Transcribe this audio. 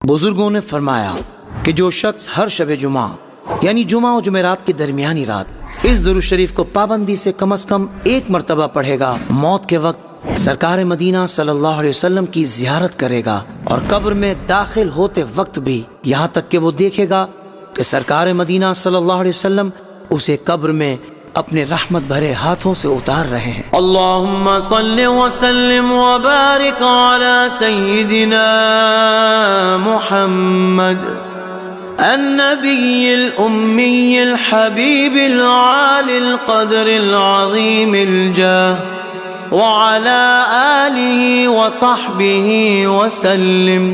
बुजुर्गों ने फरमाया कि जो शख्स हर शब जुमा यानी जुमा और जुमेरात की दरमियानी रात इस दुरूद शरीफ को पाबंदी से कम एक मरतबा पढ़ेगा, मौत के वक्त सरकार मदीना सल्लल्लाहु अलैहि वसल्लम की जियारत करेगा और कब्र में दाखिल होते वक्त भी यहाँ तक कि वो देखेगा कि सरकार मदीना सल्लल्लाहु अलैहि वसल्लम उसे कब्र में अपने रहमत भरे हाथों से उतार रहे हैं। अल्लाहुम्मा सल्लि व सल्लिम व बारिक अला सय्यिदिना मुहम्मद अन्नबिय्यिल उम्मिय्यिल हबीबिल आलिल क़द्रिल अज़ीमिल जाह व अला आलिहि व सहबिहि व सल्लिम।